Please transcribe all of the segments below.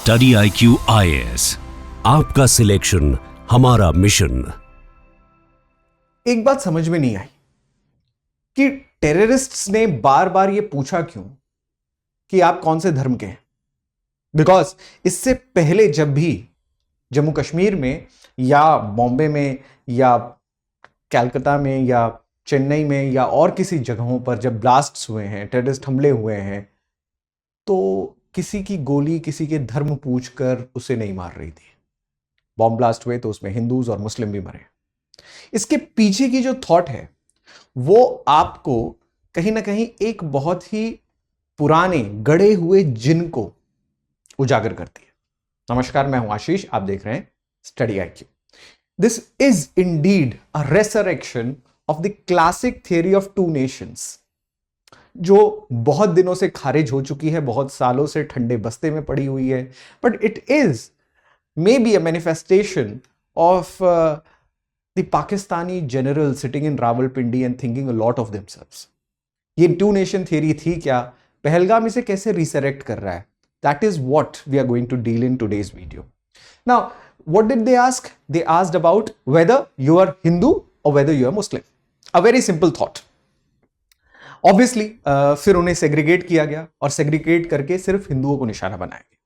Study IQ IAS, आपका selection हमारा mission. एक बात समझ में नहीं आई कि टेररिस्ट्स ने बार बार ये पूछा क्यों कि आप कौन से धर्म के हैं। बिकॉज इससे पहले जब भी जम्मू कश्मीर में या बॉम्बे में या कलकत्ता में या चेन्नई में या और किसी जगहों पर जब ब्लास्ट्स हुए हैं, टेररिस्ट हमले हुए हैं, तो किसी की गोली किसी के धर्म पूछकर उसे नहीं मार रही थी। बॉम्ब ब्लास्ट हुए तो उसमें हिंदूज और मुस्लिम भी मरे। इसके पीछे की जो थॉट है वो आपको कहीं ना कहीं एक बहुत ही पुराने गड़े हुए जिन को उजागर करती है। नमस्कार, मैं हूं आशीष, आप देख रहे हैं study IQ। This is indeed a रेसरेक्शन of the classic theory of two nations, जो बहुत दिनों से खारिज हो चुकी है, बहुत सालों से ठंडे बस्ते में पड़ी हुई है, but it is may be a manifestation of the Pakistani general sitting in Rawalpindi and thinking a lot of themselves. ये टू नेशन थियरी थी क्या? पहलगाम इसे कैसे रिसरेक्ट कर रहा है? That is what we are going to deal in today's video. Now what did they ask? They asked about whether you are Hindu और whether you are Muslim. A very simple thought. Obviously फिर उन्हें segregate किया गया और segregate करके सिर्फ हिंदुओं को निशाना बनाया गया।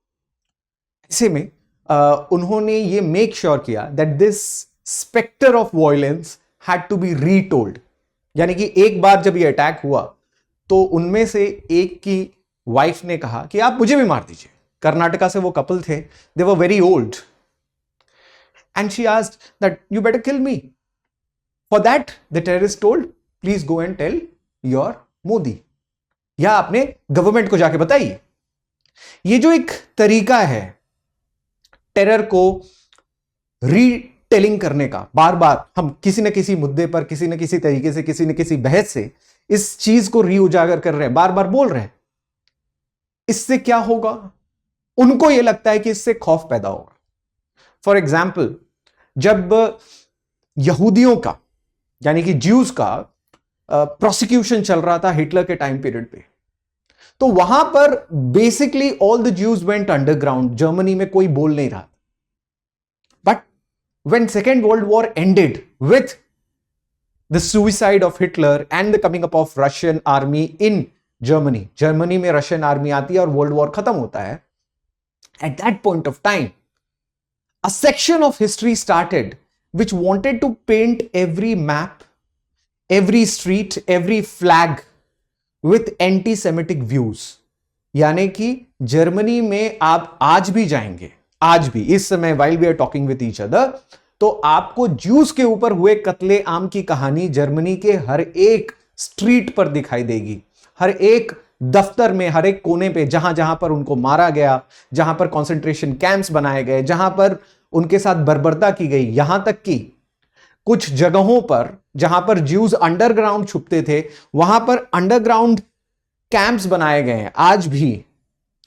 ऐसे में उन्होंने ये मेक श्योर किया that this specter of violence had to be retold. यानी कि एक बार जब ये अटैक हुआ तो उनमें से एक की वाइफ ने कहा कि आप मुझे भी मार दीजिए। कर्नाटका से वो कपल थे, they were very old, and she asked that you better kill me. For that the terrorist told, please go and tell your Modi, या अपने गवर्नमेंट को जाके बताइए। ये जो एक तरीका है टेरर को रीटेलिंग करने का, बार बार हम किसी न किसी मुद्दे पर किसी न किसी तरीके से किसी न किसी बहस से इस चीज को री उजागर कर रहे हैं, बार बार बोल रहे हैं, इससे क्या होगा? उनको यह लगता है कि इससे खौफ पैदा होगा। फॉर एग्जाम्पल, जब यहूदियों का यानी कि ज्यूज का प्रोसिक्यूशन चल रहा था हिटलर के टाइम पीरियड पे, तो वहां पर basically all the Jews went underground. Germany में कोई बोल नहीं रहा। But when second world war ended with the suicide of Hitler and the coming up of Russian army in Germany, Germany में रशियन आर्मी आती है और वर्ल्ड वॉर खत्म होता है। At that point of time a section of history started which wanted to paint every map, every street, every flag with anti-Semitic views। यानी कि Germany में आप आज भी जाएंगे, आज भी इस समय while we are talking with each other, तो आपको ज्यूस के ऊपर हुए कत्ले आम की कहानी जर्मनी के हर एक स्ट्रीट पर दिखाई देगी, हर एक दफ्तर में, हर एक कोने पे, जहां जहां पर उनको मारा गया, जहां पर कॉन्सेंट्रेशन कैंप्स बनाए गए, जहां पर उनके साथ बर्बरता की गई। यहां तक कि कुछ जगहों पर जहां पर ज्यूज अंडरग्राउंड छुपते थे, वहां पर अंडरग्राउंड कैंप्स बनाए गए हैं। आज भी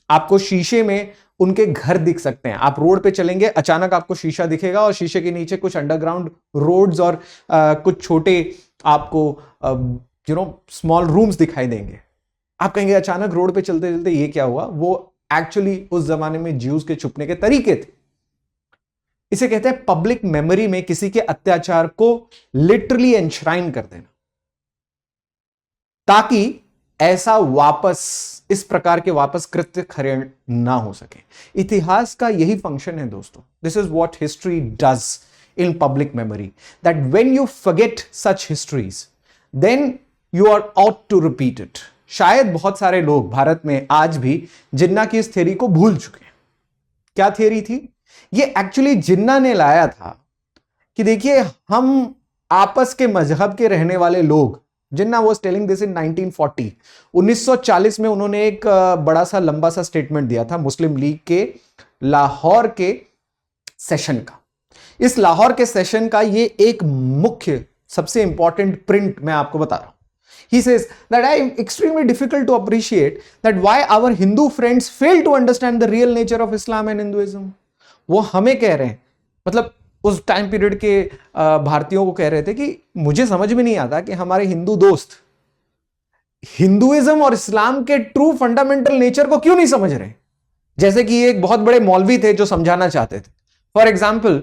आपको शीशे में उनके घर दिख सकते हैं। आप रोड पे चलेंगे, अचानक आपको शीशा दिखेगा और शीशे के नीचे कुछ अंडरग्राउंड रोड्स और कुछ छोटे आपको स्मॉल रूम्स दिखाई देंगे। आप कहेंगे अचानक रोड पे चलते चलते ये क्या हुआ? वो एक्चुअली उस जमाने में ज्यूज के छुपने के तरीके थे। इसे कहते हैं पब्लिक मेमोरी में किसी के अत्याचार को लिटरली एनश्राइन कर देना, ताकि ऐसा वापस, इस प्रकार के वापस कृत्य खड़े ना हो सके। इतिहास का यही फंक्शन है दोस्तों। This is what history does in public memory, that when you forget such histories then you are out to repeat it. शायद बहुत सारे लोग भारत में आज भी जिन्ना की इस थ्योरी को भूल चुके हैं। क्या थ्योरी थी ये? एक्चुअली जिन्ना ने लाया था कि देखिए, हम आपस के मजहब के रहने वाले लोग, जिन्ना वाज टेलिंग दिस इन 1940, 1940 में उन्होंने एक बड़ा सा लंबा सा स्टेटमेंट दिया था मुस्लिम लीग के लाहौर के सेशन का। इस लाहौर के सेशन का ये एक मुख्य सबसे इंपॉर्टेंट प्रिंट मैं आपको बता रहा हूं। He says that I am extremely difficult to appreciate that why our Hindu friends fail to understand the real nature of Islam and Hinduism। वो हमें कह रहे हैं, मतलब उस टाइम पीरियड के भारतीयों को कह रहे थे कि मुझे समझ में नहीं आता कि हमारे हिंदू दोस्त हिंदुइज्म और इस्लाम के ट्रू फंडामेंटल नेचर को क्यों नहीं समझ रहे। जैसे कि एक बहुत बड़े मौलवी थे जो समझाना चाहते थे। फॉर एग्जाम्पल,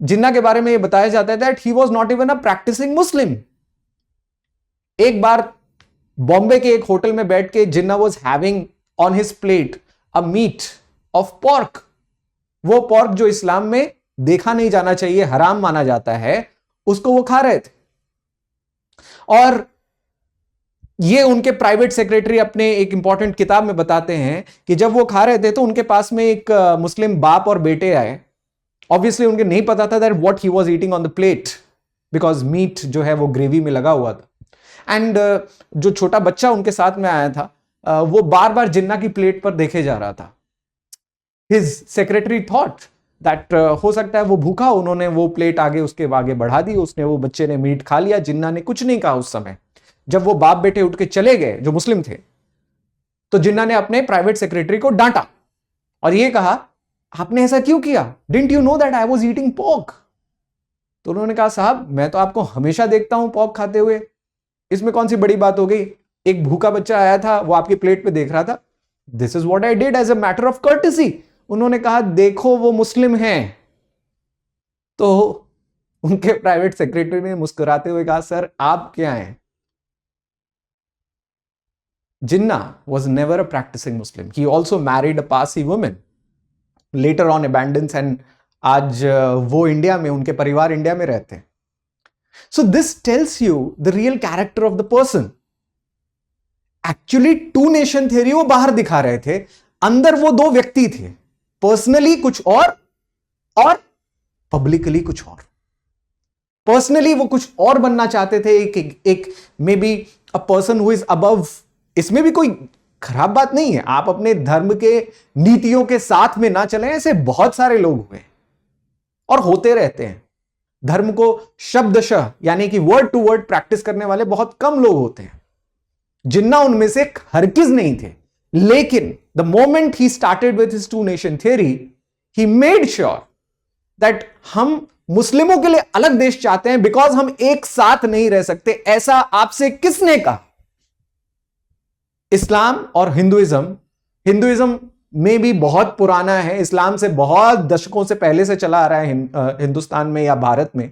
जिन्ना के बारे में ये बताया जाता है that he was not even a practicing Muslim. एक बार बॉम्बे के एक होटल में बैठ के Jinnah was having on his plate a meat of pork. वो पॉर्क जो इस्लाम में देखा नहीं जाना चाहिए, हराम माना जाता है, उसको वो खा रहे थे। और ये उनके प्राइवेट सेक्रेटरी अपने एक इंपॉर्टेंट किताब में बताते हैं कि जब वो खा रहे थे तो उनके पास में एक मुस्लिम बाप और बेटे आए। ऑब्वियसली उनके नहीं पता था that what he was eating on the plate, because meat जो है वो ग्रेवी में लगा हुआ था। एंड जो छोटा बच्चा उनके साथ में आया था वो बार बार जिन्ना की प्लेट पर देखे जा रहा था। हिज सेक्रेटरी थॉट दैट हो सकता है वो भूखा, उन्होंने वो प्लेट आगे उसके आगे बढ़ा दी, उसने वो बच्चे ने मीट खा लिया। जिन्ना ने कुछ नहीं कहा उस समय। जब वो बाप बेटे उठ के चले गए जो मुस्लिम थे, तो जिन्ना ने अपने प्राइवेट सेक्रेटरी को डांटा और ये कहा, आपने ऐसा क्यों किया? Didn't you know that I was eating pork? तो उन्होंने कहा, साहब मैं तो आपको हमेशा देखता हूं पोर्क खाते हुए, इसमें कौन सी बड़ी बात हो गई? एक भूखा बच्चा आया था, वो आपकी प्लेट पे देख रहा था। This is what I did as a matter of courtesy. उन्होंने कहा, देखो वो मुस्लिम हैं। तो उनके प्राइवेट सेक्रेटरी ने मुस्कुराते हुए कहा, सर आप क्या हैं? Jinnah was never a practicing Muslim. He also married a Parsi woman. Later on abandons and आज वो इंडिया में, उनके परिवार इंडिया में रहते हैं। So this tells you the real character of the person. Actually two nation theory वो बाहर दिखा रहे थे, अंदर वो दो व्यक्ति थे, पर्सनली कुछ और पब्लिकली कुछ और। पर्सनली वो कुछ और बनना चाहते थे, एक मे be a person who is above. इसमें भी कोई खराब बात नहीं है, आप अपने धर्म के नीतियों के साथ में ना चलें, ऐसे बहुत सारे लोग हुए और होते रहते हैं। धर्म को शब्दशः यानी कि वर्ड टू वर्ड प्रैक्टिस करने वाले बहुत कम लोग होते हैं। जिन्ना उनमें से हरगिज नहीं थे, लेकिन the moment he started with his two nation theory, he made sure that हम मुस्लिमों के लिए अलग देश चाहते हैं बिकॉज हम एक साथ नहीं रह सकते। ऐसा आपसे किसने कहा? इस्लाम और हिंदुइज्म में भी बहुत पुराना है, इस्लाम से बहुत दशकों से पहले से चला आ रहा है हिंदुस्तान में या भारत में।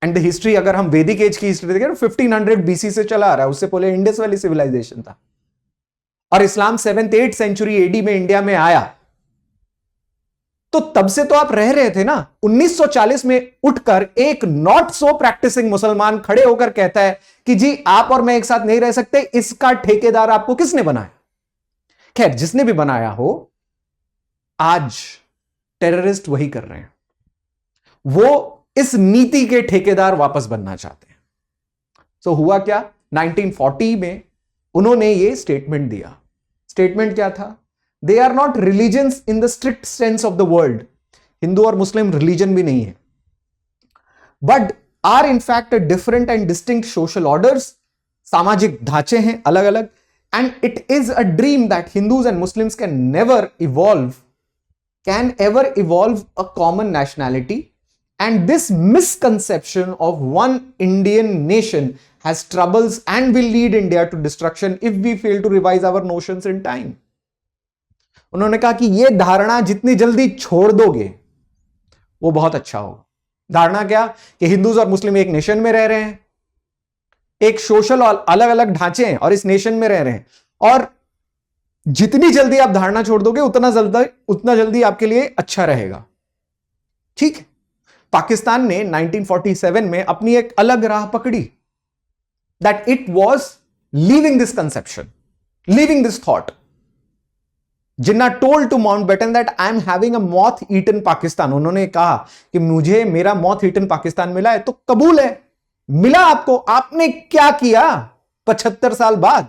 एंड द हिस्ट्री अगर हम वैदिक एज की हिस्ट्री देखें, 1500 बीसी से चला आ रहा है, उससे पहले इंडस वैली सिविलाइजेशन था। और इस्लाम 7th 8th सेंचुरी एडी में इंडिया में आया, तो तब से तो आप रह रहे थे ना। 1940 में उठकर एक नॉट सो प्रैक्टिसिंग मुसलमान खड़े होकर कहता है कि जी आप और मैं एक साथ नहीं रह सकते, इसका ठेकेदार आपको किसने बनाया? खैर जिसने भी बनाया हो, आज टेररिस्ट वही कर रहे हैं, वो इस नीति के ठेकेदार वापस बनना चाहते हैं। सो हुआ क्या? 1940 में उन्होंने ये स्टेटमेंट दिया। स्टेटमेंट क्या था? They are not religions in the strict sense of the world. Hindu और मुस्लिम रिलीजन भी नहीं है, but are in fact a different and distinct social orders. सामाजिक ढांचे हैं अलग अलग, and it is a dream that Hindus and Muslims can ever evolve a common nationality. And this misconception of one Indian nation has troubles and will lead India to destruction if we fail to revise our notions in time. उन्होंने कहा कि यह धारणा जितनी जल्दी छोड़ दोगे वो बहुत अच्छा होगा। धारणा क्या? कि हिंदूज और मुस्लिम एक नेशन में रह रहे हैं, एक सोशल और अलग अलग ढांचे हैं और इस नेशन में रह रहे हैं, और जितनी जल्दी आप धारणा छोड़ दोगे उतना जल्दी आपके लिए अच्छा रहेगा। ठीक है, पाकिस्तान ने 1947 में अपनी एक अलग राह पकड़ी, that it was leaving this conception, leaving this thought. Jinnah told to Mountbatten that I am having a moth eaten Pakistan. उन्होंने कहा कि मुझे मेरा मॉथ ईटन पाकिस्तान मिला है, तो कबूल है, मिला आपको, आपने क्या किया 75 साल बाद?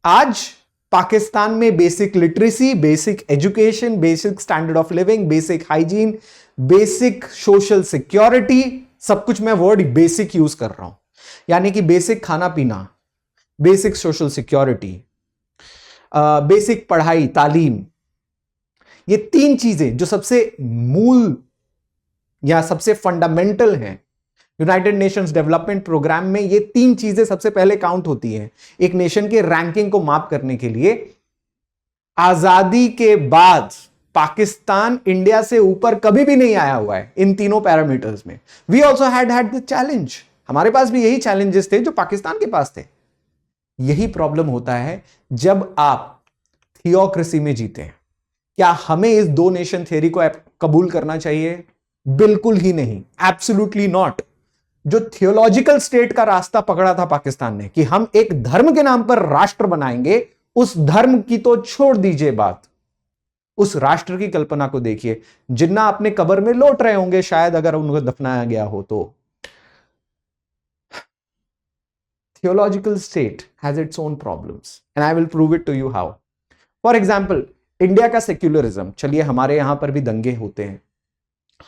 आज पाकिस्तान में basic literacy, basic education, basic standard of living, basic hygiene, basic social security, सब कुछ मैं वर्ड बेसिक यूज कर रहा हूं, यानी कि बेसिक खाना पीना, बेसिक सोशल सिक्योरिटी, बेसिक पढ़ाई तालीम, ये तीन चीजें जो सबसे मूल या सबसे फंडामेंटल हैं यूनाइटेड नेशंस डेवलपमेंट प्रोग्राम में, ये तीन चीजें सबसे पहले काउंट होती हैं एक नेशन के रैंकिंग को माप करने के लिए। आजादी के बाद पाकिस्तान इंडिया से ऊपर कभी भी नहीं आया हुआ है इन तीनों पैरामीटर्स में। We also had the challenge, हमारे पास भी यही चैलेंजेस थे जो पाकिस्तान के पास थे। यही प्रॉब्लम होता है जब आप थियोक्रेसी में जीते हैं। क्या हमें इस दो नेशन थ्योरी को कबूल करना चाहिए? बिल्कुल ही नहीं, एब्सोल्युटली नॉट। जो थियोलॉजिकल स्टेट का रास्ता पकड़ा था पाकिस्तान ने कि हम एक धर्म के नाम पर राष्ट्र बनाएंगे, उस धर्म की तो छोड़ दीजिए बात, उस राष्ट्र की कल्पना को देखिए। जिन्ना अपने कब्र में लौट रहे होंगे शायद अगर उनको दफनाया गया हो तो। Theological state has its own problems and I will prove it to you how. For example, India का सेक्युलरिज्म, चलिए हमारे यहां पर भी दंगे होते हैं,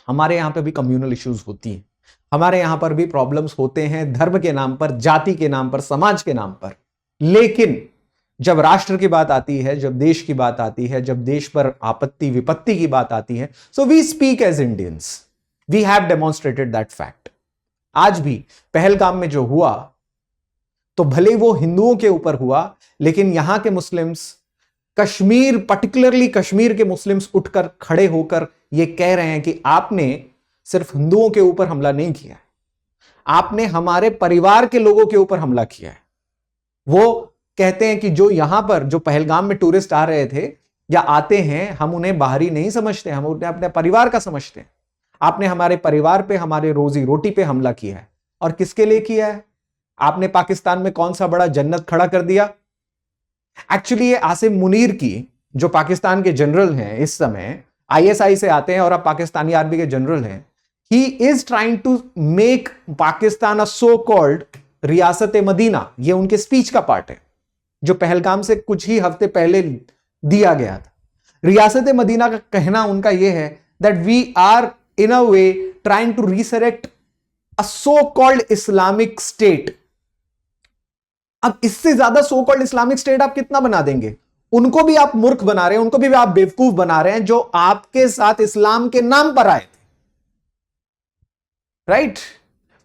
हमारे यहां पर भी कम्युनल इश्यूज होती हैं, हमारे यहां पर भी प्रॉब्लम्स होते हैं धर्म के नाम पर, जाति के नाम पर, समाज के नाम पर। लेकिन जब राष्ट्र की बात आती है, जब देश की बात आती है, जब देश पर आपत्ति विपत्ति की बात आती है, so we speak as Indians. We have demonstrated that fact. आज भी पहलगाम में जो हुआ, तो भले वो हिंदुओं के ऊपर हुआ, लेकिन यहां के मुस्लिम्स, कश्मीर, पर्टिकुलरली कश्मीर के मुस्लिम्स उठकर खड़े होकर ये कह रहे हैं कि आपने सिर्फ हिंदुओं के ऊपर हमला नहीं किया है, आपने हमारे परिवार के लोगों के ऊपर हमला किया है। वो कहते हैं कि जो यहां पर, जो पहलगाम में टूरिस्ट आ रहे थे या आते हैं, हम उन्हें बाहरी नहीं समझते, हम उन्हें अपने परिवार का समझते हैं। आपने हमारे परिवार पे, हमारे रोजी रोटी पे हमला किया है। और किसके लिए किया है? आपने पाकिस्तान में कौन सा बड़ा जन्नत खड़ा कर दिया? एक्चुअली ये आसिम मुनीर की, जो पाकिस्तान के जनरल हैं इस समय, आईएसआई से आते हैं और अब पाकिस्तानी आर्मी के जनरल हैं, he is trying to make Pakistan a so called रियासत मदीना। ये उनके स्पीच का पार्ट है जो पहलगाम से कुछ ही हफ्ते पहले दिया गया था। रियासत मदीना का कहना उनका यह है that we are in a way trying to resurrect a so called Islamic State. अब इससे ज्यादा सो कॉल्ड इस्लामिक स्टेट आप कितना बना देंगे? उनको भी आप मूर्ख बना रहे हैं, उनको भी आप बेवकूफ बना रहे हैं जो आपके साथ इस्लाम के नाम पर आए थे, right?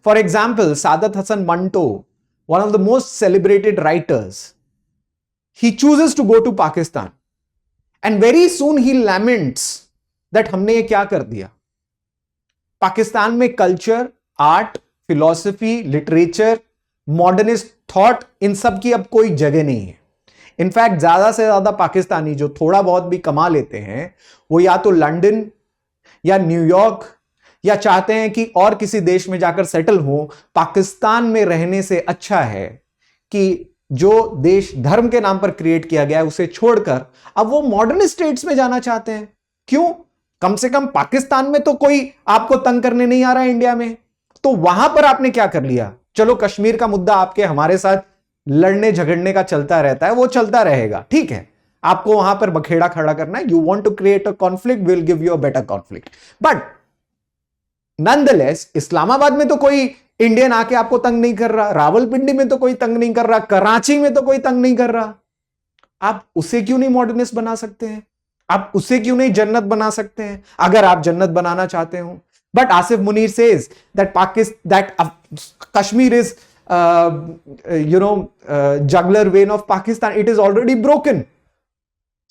For example, Saadat Hasan Manto, one of the most celebrated writers, he chooses to go to Pakistan and very soon he laments that हमने ये क्या कर दिया। पाकिस्तान में culture, art, philosophy, literature, modernist thought, इन सब की अब कोई जगह नहीं है। इनफैक्ट ज्यादा से ज्यादा पाकिस्तानी जो थोड़ा बहुत भी कमा लेते हैं, वो या तो लंदन या न्यूयॉर्क या चाहते हैं कि और किसी देश में जाकर सेटल हो। पाकिस्तान में रहने से अच्छा है कि जो देश धर्म के नाम पर क्रिएट किया गया है उसे छोड़कर अब वो मॉडर्न स्टेट्स में जाना चाहते हैं। क्यों? कम से कम पाकिस्तान में तो कोई आपको तंग करने नहीं आ रहा है इंडिया में, तो वहां पर आपने क्या कर लिया? चलो कश्मीर का मुद्दा आपके हमारे साथ लड़ने झगड़ने का चलता रहता है, वो चलता रहेगा, ठीक है। आपको वहां पर बखेड़ा खड़ा करना है, you want to create a conflict, will give you a better conflict. But nonetheless Islamabad में तो कोई इंडियन आके आपको तंग नहीं कर रहा, रावलपिंडी में तो कोई तंग नहीं कर रहा, कराची में तो कोई तंग नहीं कर रहा। आप उसे क्यों नहीं मॉडर्निस्ट बना सकते हैं? आप उसे क्यों नहीं जन्नत बना सकते हैं अगर आप जन्नत बनाना चाहते हो? But Asif Munir says that Kashmir is jugular vein of Pakistan, it is already broken.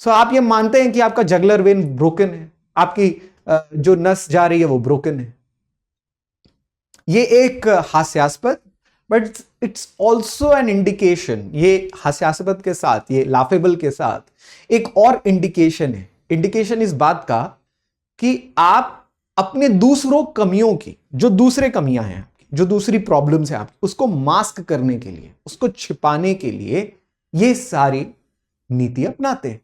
So आप ये मानते हैं कि आपका जगलर वेन ब्रोकन है, आपकी जो नस जा रही है वो ब्रोकन है। ये एक हास्यास्पद, but it's also an indication, ये हास्यास्पद के साथ, ये लाफेबल के साथ एक और इंडिकेशन है। इंडिकेशन इस बात का कि आप अपने दूसरों कमियों की, जो दूसरे कमियां हैं, जो दूसरी प्रॉब्लम्स हैं आपकी, उसको मास्क करने के लिए, उसको छिपाने के लिए ये सारी नीति अपनाते हैं।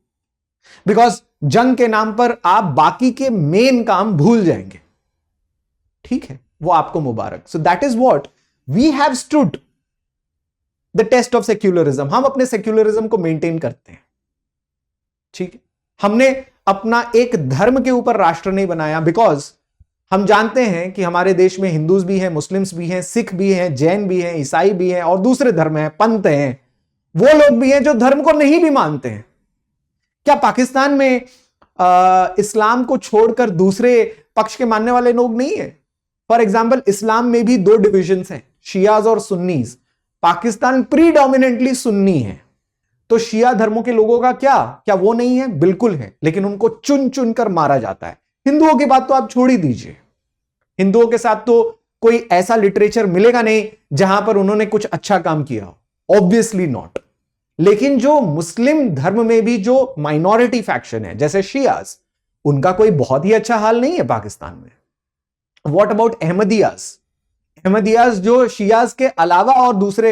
बिकॉज जंग के नाम पर आप बाकी के मेन काम भूल जाएंगे, ठीक है, वो आपको मुबारक। So that is what we have stood the test of secularism. हम अपने सेक्युलरिज्म को मेंटेन करते हैं, ठीक है। हमने अपना एक धर्म के ऊपर राष्ट्र नहीं बनाया, बिकॉज हम जानते हैं कि हमारे देश में हिंदूज भी हैं, मुस्लिम्स भी हैं, सिख भी हैं, जैन भी हैं, ईसाई भी हैं और दूसरे धर्म हैं, पंथ हैं, वो लोग भी हैं जो धर्म को नहीं भी मानते हैं। क्या पाकिस्तान में इस्लाम को छोड़कर दूसरे पक्ष के मानने वाले लोग नहीं है? फॉर एग्जाम्पल, इस्लाम में भी दो डिविजन्स हैं, शियाज और सुन्नीज। पाकिस्तान प्रीडोमिनेंटली सुन्नी है, तो शिया धर्मों के लोगों का क्या वो नहीं है? बिल्कुल है, लेकिन उनको चुन चुन कर मारा जाता है। हिंदुओं की बात तो आप छोड़ ही दीजिए, हिंदुओं के साथ तो कोई ऐसा लिटरेचर मिलेगा नहीं जहां पर उन्होंने कुछ अच्छा काम किया हो, ऑब्वियसली नॉट। लेकिन जो मुस्लिम धर्म में भी जो माइनॉरिटी फैक्शन है जैसे शियाज, उनका कोई बहुत ही अच्छा हाल नहीं है पाकिस्तान में। What about Ahmadiyyas? अहमदियाज जो शियाज के अलावा और दूसरे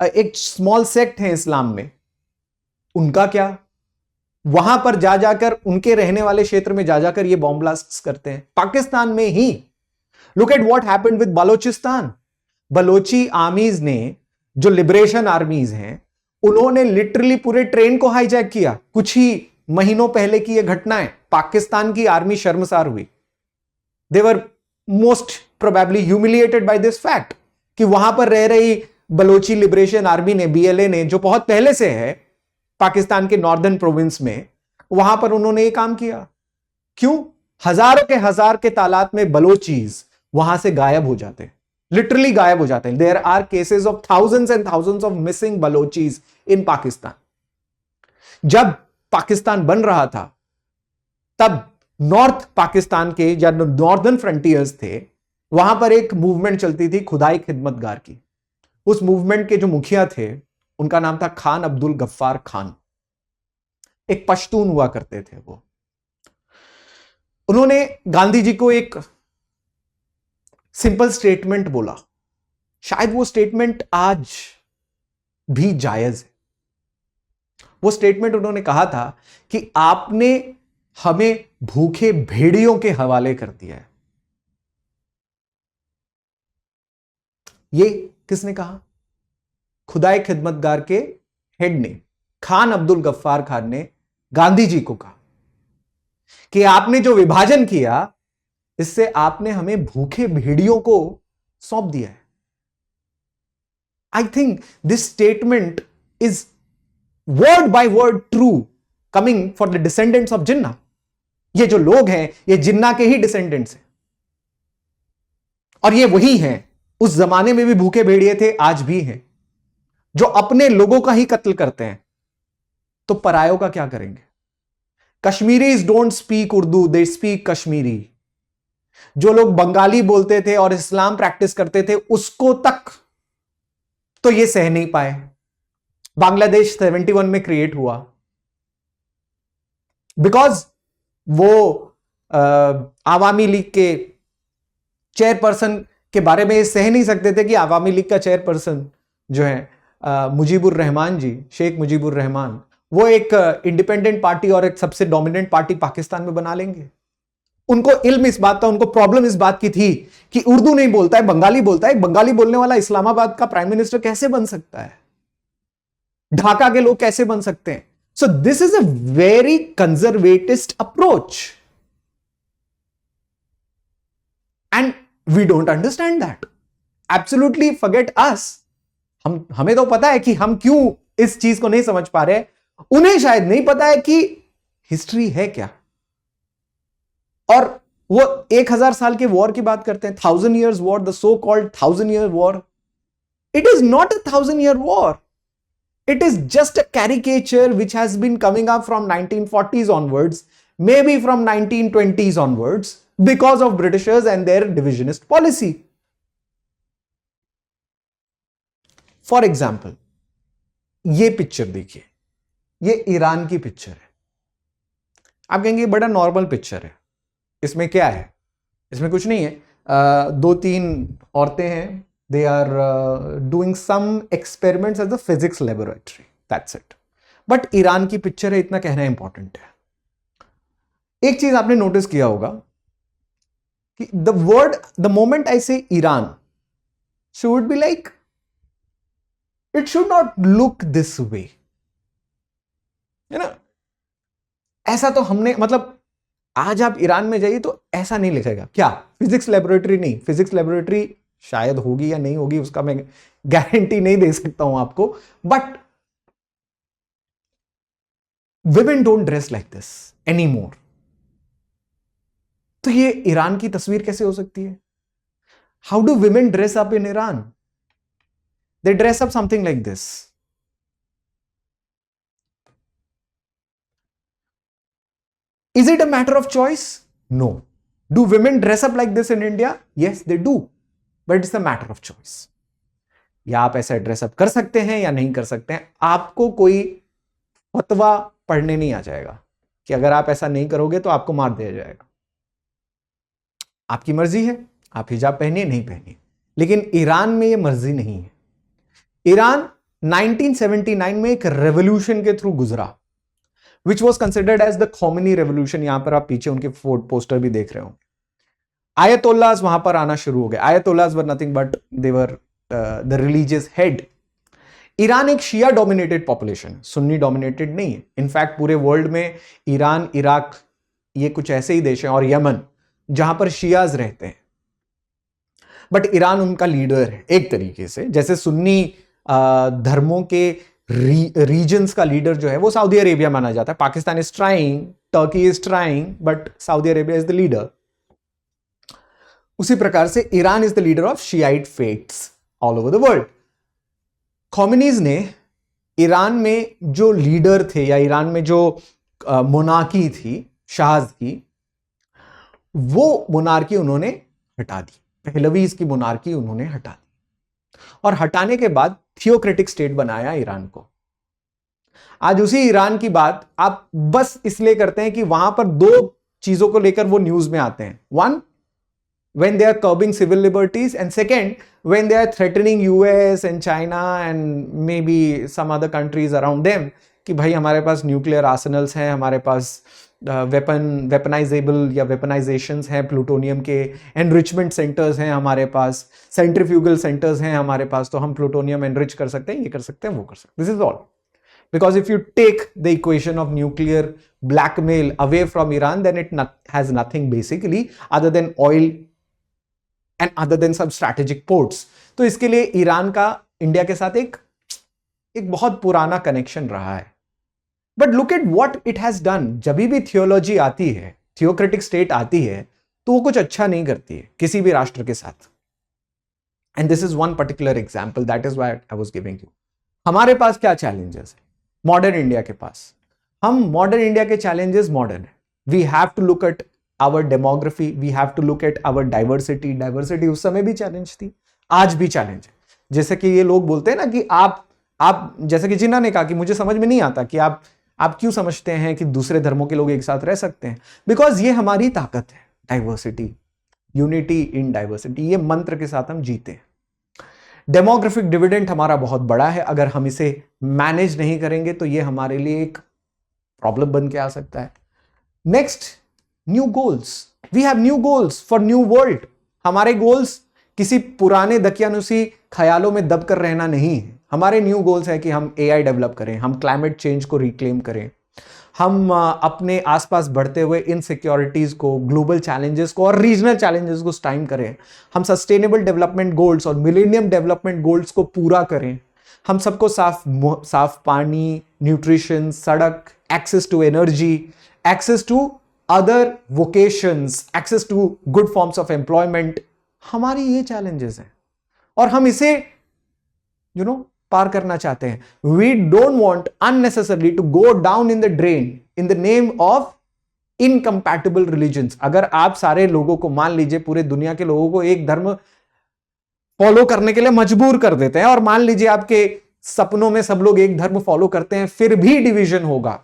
एक स्मॉल सेक्ट है इस्लाम में, उनका क्या? वहां पर जा जाकर उनके रहने वाले क्षेत्र में जा जाकर ये बॉम्ब ब्लास्ट करते हैं पाकिस्तान में ही। Look at what happened with Balochistan. Balochi armies ने, जो लिबरेशन आर्मीज हैं, उन्होंने लिटरली पूरे ट्रेन को हाईजैक किया। कुछ ही महीनों पहले की यह घटना है, पाकिस्तान की आर्मी शर्मसार हुई। They were most probably humiliated by this fact कि वहां पर रह रही बलोची लिबरेशन आर्मी ने, बीएलए ने, जो बहुत पहले से है पाकिस्तान के नॉर्दर्न प्रोविंस में, वहां पर उन्होंने ये काम किया। क्यों? हजारों के हजार के तादाद में बलोचीज वहां से गायब हो जाते हैं, लिटरली गायब हो जाते हैं। There are cases of thousands and thousands of missing Balochis in Pakistan. जब पाकिस्तान बन रहा था तब नॉर्थ पाकिस्तान के या नॉर्दर्न फ्रंटियर्स थे, वहां पर एक मूवमेंट चलती थी खुदाई खिदमतगार की। उस मूवमेंट के जो मुखिया थे उनका नाम था खान अब्दुल गफ्फार खान। एक पश्तून हुआ करते थे वो। उन्होंने गांधी जी को एक सिंपल स्टेटमेंट बोला, शायद वो स्टेटमेंट आज भी जायज है। वो स्टेटमेंट उन्होंने कहा था कि आपने हमें भूखे भेड़ियों के हवाले कर दिया है। ये किसने कहा? खुदाई खिदमतगार के हेड ने, खान अब्दुल गफ्फार खान ने गांधी जी को कहा कि आपने जो विभाजन किया, इससे आपने हमें भूखे भेड़ियों को सौंप दिया है। I think this statement is word by word true coming for the descendants of Jinnah. ये जो लोग हैं ये जिन्ना के ही डिसेंडेंट्स हैं, और ये वही हैं, उस जमाने में भी भूखे भेड़िए थे, आज भी हैं, जो अपने लोगों का ही कत्ल करते हैं। तो परायों का क्या करेंगे? Kashmiris don't speak Urdu, they speak Kashmiri. जो लोग बंगाली बोलते थे और इस्लाम प्रैक्टिस करते थे, उसको तक तो ये सह नहीं पाए। बांग्लादेश 71 में क्रिएट हुआ बिकॉज वो आवामी लीग के चेयरपर्सन के बारे में सह नहीं सकते थे कि आवामी लीग का चेयरपर्सन जो है मुजीबुर रहमान जी, शेख मुजीबुर रहमान, वो एक इंडिपेंडेंट पार्टी और एक सबसे डोमिनेंट पार्टी पाकिस्तान में बना लेंगे। उनको इल्म इस बात का, उनको प्रॉब्लम इस बात की थी कि उर्दू नहीं बोलता है, बंगाली बोलता है। बंगाली बोलने वाला इस्लामाबाद का प्राइम मिनिस्टर कैसे बन सकता है? ढाका के लोग कैसे बन सकते हैं? So this is a very conservatist approach and we don't understand that. Absolutely forget us. हमें तो पता है कि हम क्यों इस चीज को नहीं समझ पा रहे, उन्हें शायद नहीं पता है कि हिस्ट्री है क्या। और वो 1000 साल के वॉर की बात करते हैं, 1000 years war, the so called 1000 year war. It is not a 1000 year war, it is just a caricature which has been coming up from 1940s onwards, maybe from 1920s onwards, because of Britishers and their divisionist policy. For example, ये picture देखिए, ये Iran की picture है। आप कहेंगे बड़ा normal picture है, इसमें क्या है? इसमें कुछ नहीं है, 2-3 औरतें हैं, they are doing some experiments at the physics laboratory, that's it. But Iran की पिक्चर है, इतना कहना इंपॉर्टेंट है। एक चीज आपने नोटिस किया होगा कि द मोमेंट आई से Iran, should be like, it should not look this way, है ना? ऐसा तो हमने, मतलब आज आप ईरान में जाइए तो ऐसा नहीं लिखेगा। क्या फिजिक्स लेबोरेटरी? नहीं, फिजिक्स लेबोरेटरी शायद होगी या नहीं होगी, उसका मैं गारंटी नहीं दे सकता हूं आपको, but women don't dress like this anymore. तो ये ईरान की तस्वीर कैसे हो सकती है? How do women dress up in Iran? They dress up something like this. Is it a matter of choice? No. Do women dress up like this in India? Yes, they do. But it's a matter of choice. या आप ऐसा dress up कर सकते हैं या नहीं कर सकते हैं. आपको कोई फतवा पढ़ने नहीं आ जाएगा कि अगर आप ऐसा नहीं करोगे तो आपको मार दिया जाएगा. आपकी मर्जी है, आप हिजाब पहनिए नहीं पहनिए. लेकिन ईरान में ये मर्जी नहीं है. ईरान 1979 में एक रेवोल्यूशन के थ्रू गुजरा, which was considered as the Khomeini revolution. यहां पर आप पीछे उनके पोस्टर भी देख रहे होंगे. आयतोल्लाज वहां पर आना शुरू हो गए. Ayatollahs were nothing but they were the religious head. Iran एक शिया डोमिनेटेड पॉपुलेशन है, सुन्नी डोमिनेटेड नहीं है. इनफैक्ट पूरे वर्ल्ड में ईरान, इराक, ये कुछ ऐसे ही देश हैं, और यमन, जहां पर शियाज रहते हैं. बट ईरान उनका लीडर है एक तरीके से. जैसे सुन्नी धर्मों के रीजन्स का लीडर जो है वो सऊदी अरेबिया माना जाता है. Pakistan is trying, Turkey is trying, but Saudi Arabia is the leader. उसी प्रकार से Iran is the leader of Shiite faiths all over the world. Khomeini's ने ईरान में जो लीडर थे या ईरान में जो मोनार्की थी शाहज की, वो मोनार्की उन्होंने हटा दी. पहलवीज की मोनार्की उन्होंने हटा दी, और हटाने के बाद थियोक्रेटिक स्टेट बनाया ईरान को. आज उसी ईरान की बात आप बस इसलिए करते हैं कि वहां पर दो चीजों को लेकर वो न्यूज में आते हैं. One, when they are curbing civil liberties, and second, when they are threatening US and China and maybe some other countries around them कि भाई हमारे पास न्यूक्लियर आर्सेनल्स हैं, हमारे पास वेपनाइजेबल या वेपनाइजेशंस हैं, प्लूटोनियम के एनरिचमेंट सेंटर्स हैं हमारे पास, सेंट्रीफ्यूगल सेंटर्स हैं हमारे पास, तो हम प्लूटोनियम एनरिच कर सकते हैं, ये कर सकते हैं, वो कर सकते हैं. This is all because if you take the equation of nuclear blackmail away from Iran, then it has nothing basically other than oil and other than some strategic ports. तो इसके लिए ईरान का इंडिया के साथ एक बहुत पुराना connection रहा है. But look at what it has done. जब भी थियोलॉजी आती है, थियोक्रेटिक स्टेट आती है, तो वो कुछ अच्छा नहीं करती है किसी भी राष्ट्र के साथ. And this is one particular example, that is why I was giving you. हमारे पास क्या चैलेंजेस है मॉडर्न इंडिया के पास? हम मॉडर्न इंडिया के चैलेंजेस मॉडर्न है. We have to look at our demography, we have to look at our diversity. Diversity उस समय भी चैलेंज थी, आज भी चैलेंज है. जैसे कि ये लोग बोलते हैं ना कि आप जैसे कि जिन्ना ने कहा कि मुझे समझ में नहीं आता कि आप क्यों समझते हैं कि दूसरे धर्मों के लोग एक साथ रह सकते हैं. बिकॉज ये हमारी ताकत है, डाइवर्सिटी, यूनिटी इन डाइवर्सिटी. ये मंत्र के साथ हम जीते हैं. डेमोग्राफिक डिविडेंड हमारा बहुत बड़ा है. अगर हम इसे मैनेज नहीं करेंगे तो ये हमारे लिए एक प्रॉब्लम बन के आ सकता है. Next, new goals. We have new goals for new world. हमारे गोल्स किसी पुराने दकियानुसी ख्यालों में दब कर रहना नहीं है. हमारे न्यू गोल्स है कि हम एआई डेवलप करें, हम क्लाइमेट चेंज को रिक्लेम करें, हम अपने आसपास बढ़ते हुए इनसिक्योरिटीज को, ग्लोबल चैलेंजेस को और रीजनल चैलेंजेस को टाइम करें. हम सस्टेनेबल डेवलपमेंट गोल्स और मिलेनियम डेवलपमेंट गोल्स को पूरा करें. हम सबको साफ पानी, न्यूट्रिशन, सड़क, access to energy, access to other vocations, access to good forms of employment. हमारी ये चैलेंजेस हैं और हम इसे पार करना चाहते हैं. We don't want unnecessarily to go down in the drain in the name of incompatible religions. अगर आप सारे लोगों को, मान लीजिए पूरे दुनिया के लोगों को एक धर्म फॉलो करने के लिए मजबूर कर देते हैं, और मान लीजिए आपके सपनों में सब लोग एक धर्म फॉलो करते हैं, फिर भी डिवीजन होगा.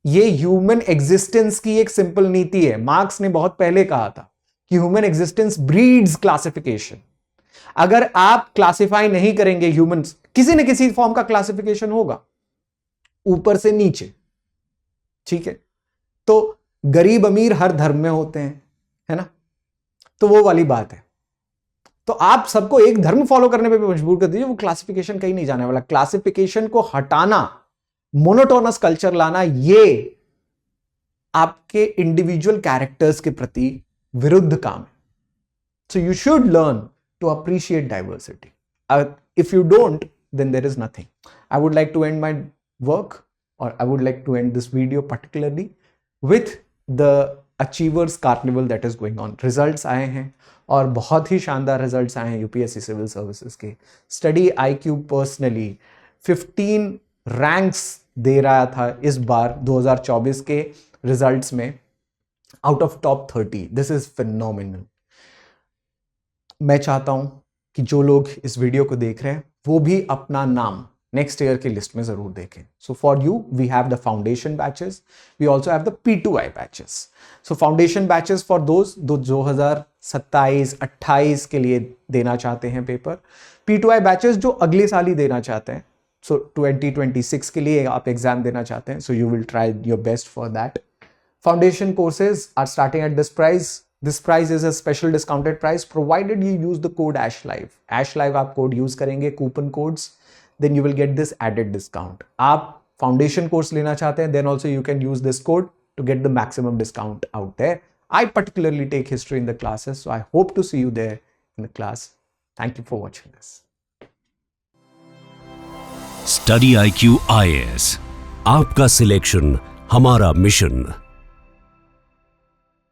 ये ह्यूमन एग्जिस्टेंस की एक सिंपल नीति है. मार्क्स ने बहुत पहले कहा था कि ह्यूमन एग्जिस्टेंस ब्रीड्स क्लासिफिकेशन. अगर आप क्लासिफाई नहीं करेंगे ह्यूमंस, किसी न किसी फॉर्म का क्लासिफिकेशन होगा ऊपर से नीचे. ठीक है, तो गरीब अमीर हर धर्म में होते हैं, है ना, तो वो वाली बात है. तो आप सबको एक धर्म फॉलो करने पे भी मजबूर कर दीजिए, वो क्लासिफिकेशन कहीं नहीं जाने वाला. क्लासिफिकेशन को हटाना, मोनोटोनस कल्चर लाना, ये आपके इंडिविजुअल कैरेक्टर्स के प्रति विरुद्ध काम है. So you should learn to appreciate diversity. If you don't, then there is nothing. I would like to end my work, or I would like to end this video particularly with the Achievers Carnival that is going on. Results आए हैं और बहुत ही शानदार results आए हैं UPSC civil services के. Study IQ personally 15 ranks दे रहा था इस बार 2024 के रिजल्ट्स में, out of top 30. This is phenomenal. मैं चाहता हूं कि जो लोग इस वीडियो को देख रहे हैं वो भी अपना नाम नेक्स्ट ईयर की लिस्ट में जरूर देखें. So for you we have the foundation batches, we also have the P2I batches. So foundation batches for those 2027-28 के लिए देना चाहते हैं पेपर. P2I बैचेस जो अगले साल ही देना चाहते हैं. सो 2026 के लिए आप एग्जाम देना चाहते हैं, so you will try your best for that. Foundation courses are starting at this price. This price is a special discounted price provided you use the code ASHLIVE. ASHLIVE आप कोड यूज करेंगे, coupon codes, then you will get this added discount. आप foundation course लेना चाहते हैं, then also you can use this code to get the maximum discount out there. I particularly take history in the classes, so I hope to see you there in the class. Thank you for watching this. Study IQ IAS, आपका selection हमारा mission.